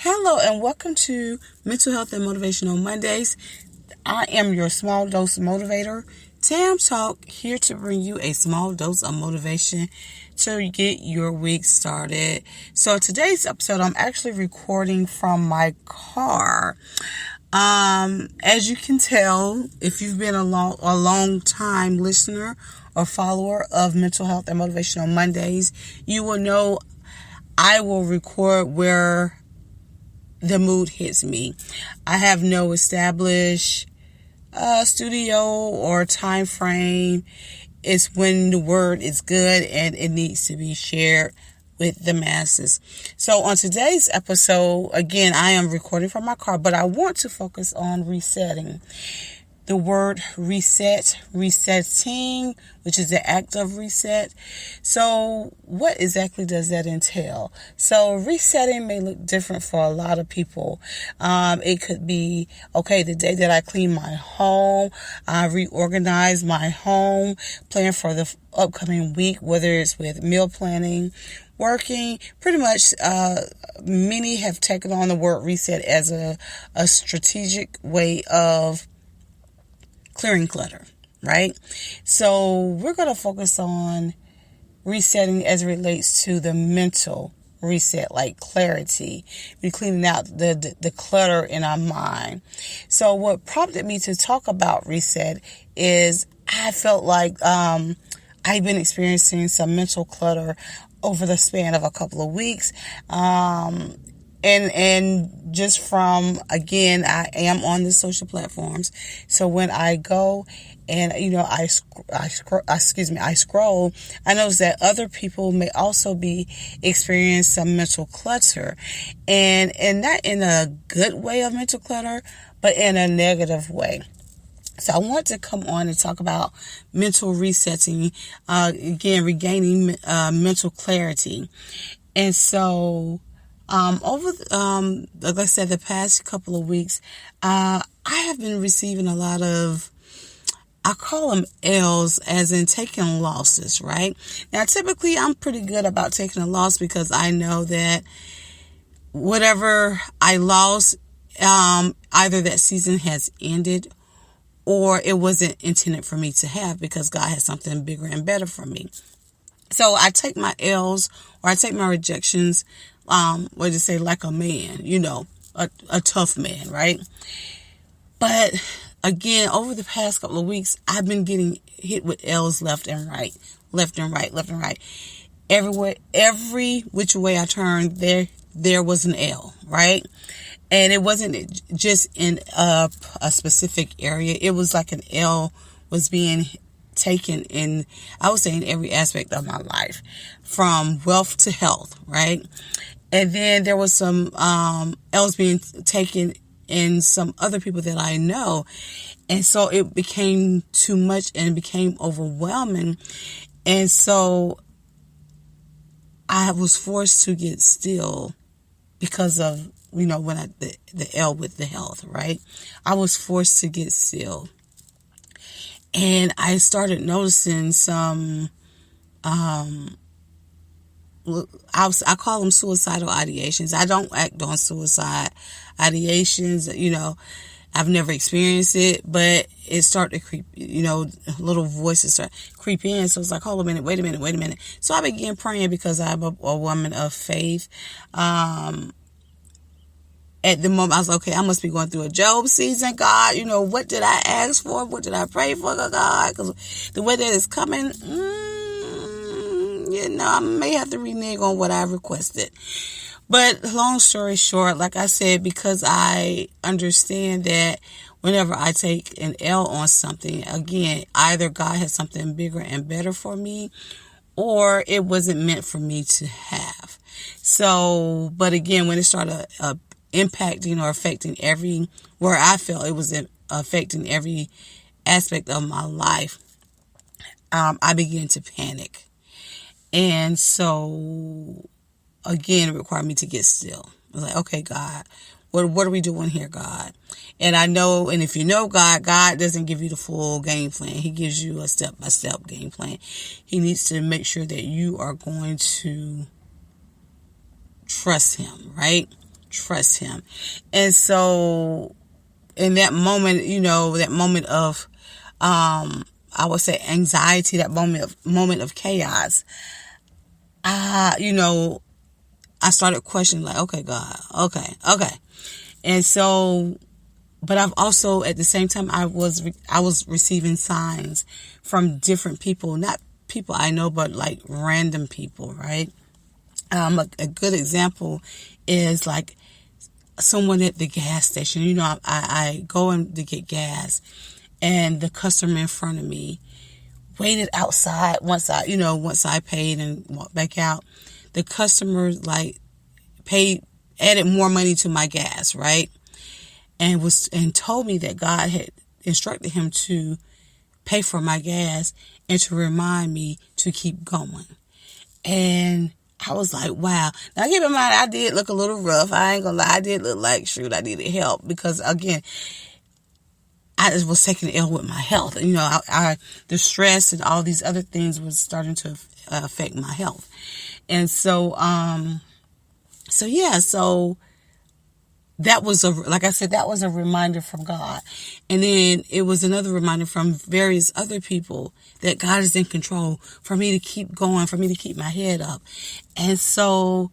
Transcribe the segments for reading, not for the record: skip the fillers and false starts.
Hello and welcome to Mental Health and Motivational Mondays. I am your small dose motivator, Tam Talk, here to bring you a small dose of motivation to get your week started. So today's episode, I'm actually recording from my car. As you can tell, if you've been a long time listener or follower of Mental Health and Motivational Mondays, you will know I will record where the mood hits me. I have no established studio or time frame. It's when the word is good and it needs to be shared with the masses. So on today's episode, again, I am recording from my car, but I want to focus on resetting. The word reset, resetting, which is the act of reset. So what exactly does that entail? So resetting may look different for a lot of people. It could be, okay, the day that I clean my home, I reorganize my home, plan for the upcoming week, whether it's with meal planning, working. Pretty much, many have taken on the word reset as a strategic way of clearing clutter, right? So we're going to focus on resetting as it relates to the mental reset, like clarity. We're cleaning out the clutter in our mind. So what prompted me to talk about reset is I felt like I've been experiencing some mental clutter over the span of a couple of weeks. And just from, again, I am on the social platforms. So when I go and, I scroll, I notice that other people may also be experiencing some mental clutter, and not in a good way of mental clutter, but in a negative way. So I want to come on and talk about mental resetting, again, regaining mental clarity. And so like I said, the past couple of weeks, I have been receiving a lot of, I call them L's, as in taking losses, right? Now, typically, I'm pretty good about taking a loss because I know that whatever I lost, either that season has ended or it wasn't intended for me to have because God has something bigger and better for me. So I take my L's or I take my rejections, like a man, a tough man, right? But again, over the past couple of weeks, I've been getting hit with L's left and right. Everywhere, every which way I turned, there was an L, right? And it wasn't just in a specific area. It was like an L was being taken in, I would say, in every aspect of my life, from wealth to health, right? And then there was some L's being taken in some other people that I know. And so it became too much and it became overwhelming. And so I was forced to get still because of, when the L with the health, right? I was forced to get still. And I started noticing some, I call them suicidal ideations. I don't act on suicide ideations. I've never experienced it, but it started to creep, little voices start creep in. So it's like, hold a minute, wait a minute. So I began praying because I'm a woman of faith. At the moment, I was like, okay, I must be going through a Job season, God. What did I ask for? What did I pray for, God? Because the way that it's coming, I may have to renege on what I requested. But long story short, like I said, because I understand that whenever I take an L on something, again, either God has something bigger and better for me, or it wasn't meant for me to have. So, but again, when it started impacting or affecting where I felt it was affecting every aspect of my life, I began to panic. And so, again, it required me to get still. I was like, okay, God, what are we doing here, God? And I know, and if you know God doesn't give you the full game plan. He gives you a step-by-step game plan. He needs to make sure that you are going to trust him, right? trust him. And so in that moment, that moment of, I would say anxiety, that moment of chaos, I started questioning, like, okay, God, okay. And so, but I've also, at the same time, I was receiving signs from different people, not people I know, but like random people, right? A good example is like someone at the gas station. I go in to get gas, and the customer in front of me waited outside once I paid and walked back out. The customer added more money to my gas, right? And told me that God had instructed him to pay for my gas and to remind me to keep going. And I was like, wow. Now keep in mind, I did look a little rough. I ain't gonna lie. I did look like, shoot, I needed help because, again, I just was taking the L with my health. The stress and all these other things was starting to affect my health. And so that was that was a reminder from God. And then it was another reminder from various other people that God is in control, for me to keep going, for me to keep my head up. And so,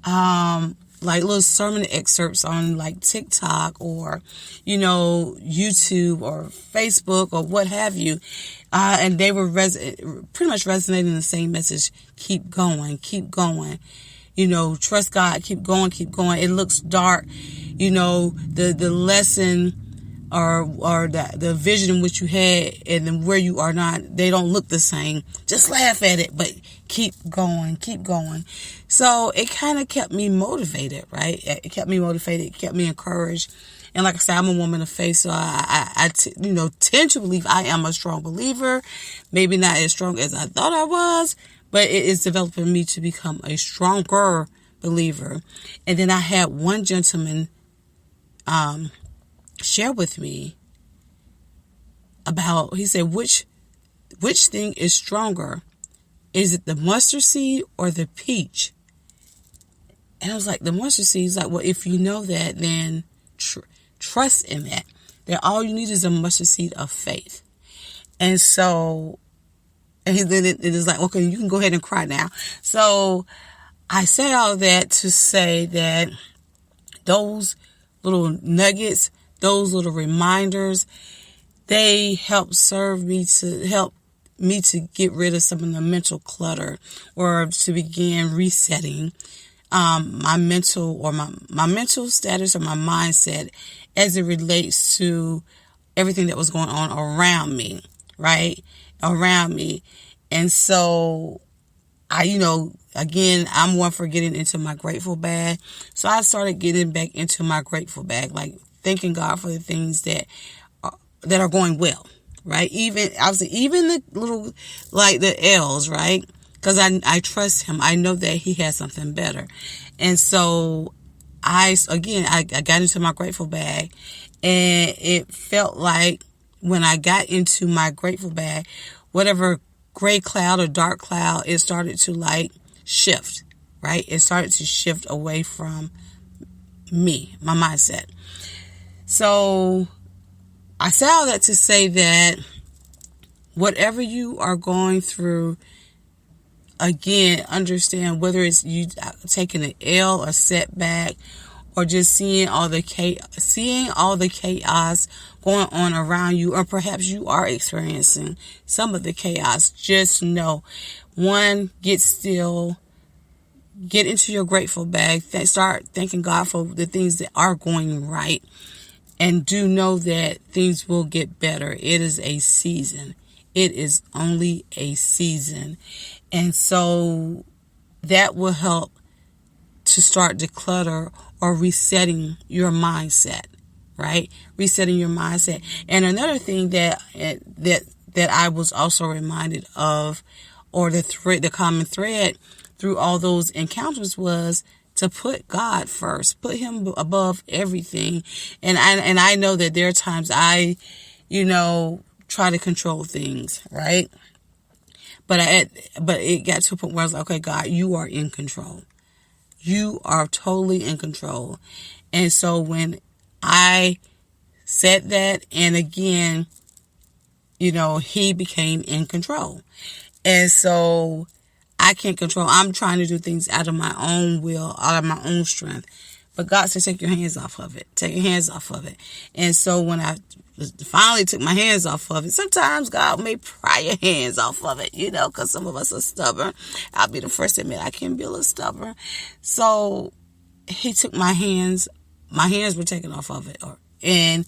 little sermon excerpts on like TikTok or, YouTube or Facebook or what have you. And they were pretty much resonating the same message. Keep going, keep going. Trust God, keep going, keep going. It looks dark. The lesson or the vision in which you had and then where you are not, they don't look the same. Just laugh at it, but keep going, keep going. So it kind of kept me motivated, right? It kept me motivated, it kept me encouraged. And like I said, I'm a woman of faith, so I tend to believe I am a strong believer. Maybe not as strong as I thought I was, but it is developing me to become a stronger believer. And then I had one gentleman share with me about, he said, which thing is stronger? Is it the mustard seed or the peach? And I was like, the mustard seed. He's like, well, if you know that, then trust in that. That all you need is a mustard seed of faith. And so, and then it is like, okay, you can go ahead and cry now. So I say all that to say that those little nuggets, those little reminders, they help me to get rid of some of the mental clutter, or to begin resetting my mental status or my mindset as it relates to everything that was going on around me, right? Around me. And so again, I'm one for getting into my grateful bag. So I started getting back into my grateful bag, like thanking God for the things that are going well, right? Even the little, like the L's, right? Because I trust him. I know that he has something better. And so I got into my grateful bag, and it felt like when I got into my grateful bag, whatever gray cloud or dark cloud, it started to shift, right? It started to shift away from me, my mindset. So I say all that to say that whatever you are going through, again, understand whether it's you taking an L or setback, or just seeing all the chaos going on around you, or perhaps you are experiencing some of the chaos. Just know, one, get still, get into your grateful bag, start thanking God for the things that are going right, and do know that things will get better. It is a season. It is only a season. And so that will help to start declutter or resetting your mindset, right? Resetting your mindset. And another thing that I was also reminded of, or the common thread through all those encounters, was to put God first, put him above everything. And I know that there are times I, try to control things, right? But it got to a point where I was like, okay, God, you are in control. You are totally in control. And so when I said that, and again, he became in control. And so I can't control. I'm trying to do things out of my own will, out of my own strength. But God said, take your hands off of it. Take your hands off of it. And so when I finally took my hands off of it, sometimes God may pry your hands off of it, because some of us are stubborn. I'll be the first to admit I can be a little stubborn. So he took my hands were taken off of it. And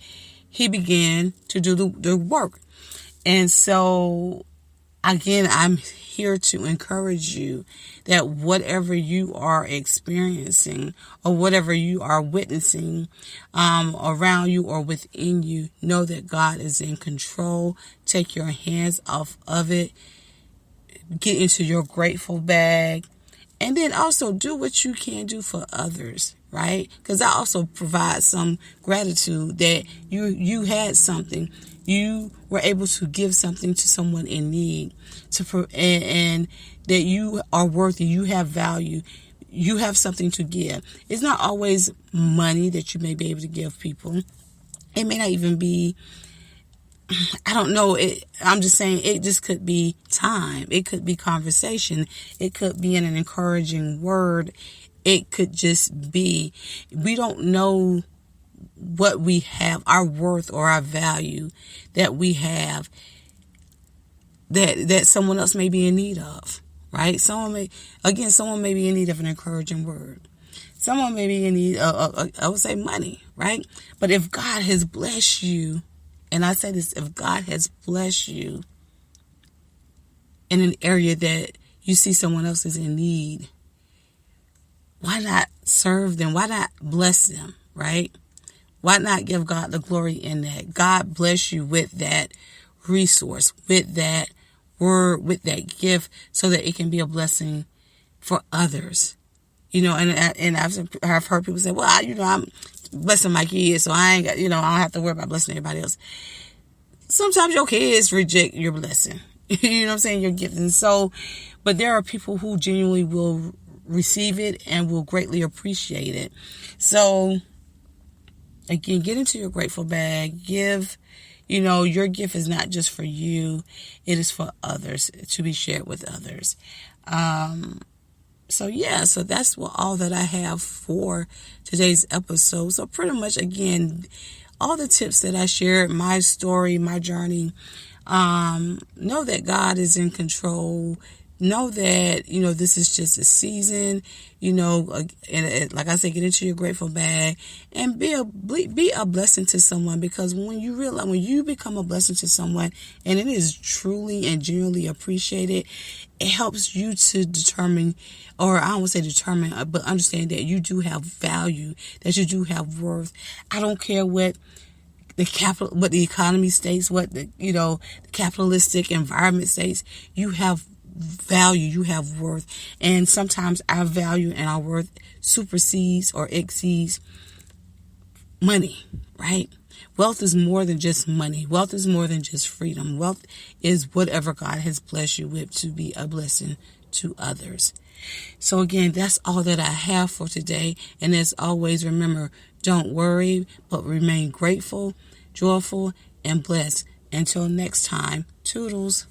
he began to do the work. And so, again, I'm here to encourage you that whatever you are experiencing or whatever you are witnessing around you or within you, know that God is in control. Take your hands off of it. Get into your grateful bag. And then also do what you can do for others, right? Because that also provides some gratitude that you had something. You were able to give something to someone in need, and that you are worthy, you have value, you have something to give. It's not always money that you may be able to give people. It may not even be, I don't know. I'm just saying it just could be time. It could be conversation. It could be an encouraging word. It could just be, we don't know what we have, our worth or our value that we have that someone else may be in need of, right? Someone may be in need of an encouraging word. Someone may be in need of, I would say, money, right? But if God has blessed you, and I say this, if God has blessed you in an area that you see someone else is in need, why not serve them? Why not bless them, right? Why not give God the glory in that? God bless you with that resource, with that word, with that gift, so that it can be a blessing for others. And I've heard people say, well, I'm blessing my kids, so I ain't got, I don't have to worry about blessing everybody else. Sometimes your kids reject your blessing. You know what I'm saying? Your gift. And so, but there are people who genuinely will receive it and will greatly appreciate it. So, again, get into your grateful bag. Give, your gift is not just for you. It is for others, to be shared with others. So that's all that I have for today's episode. So pretty much, again, all the tips that I shared, my story, my journey, know that God is in control. Know that, this is just a season, and like I said, get into your grateful bag and be a blessing to someone, because when you become a blessing to someone and it is truly and genuinely appreciated, it helps you to determine, or I don't want to say determine, but understand that you do have value, that you do have worth. I don't care what the economy states, what the capitalistic environment states. You have value, you have worth, and sometimes our value and our worth supersedes or exceeds money, right? Wealth is more than just money. Wealth is more than just freedom. Wealth is whatever God has blessed you with to be a blessing to others. So again, that's all that I have for today. And as always, remember, don't worry, but remain grateful, joyful, and blessed. Until next time, toodles.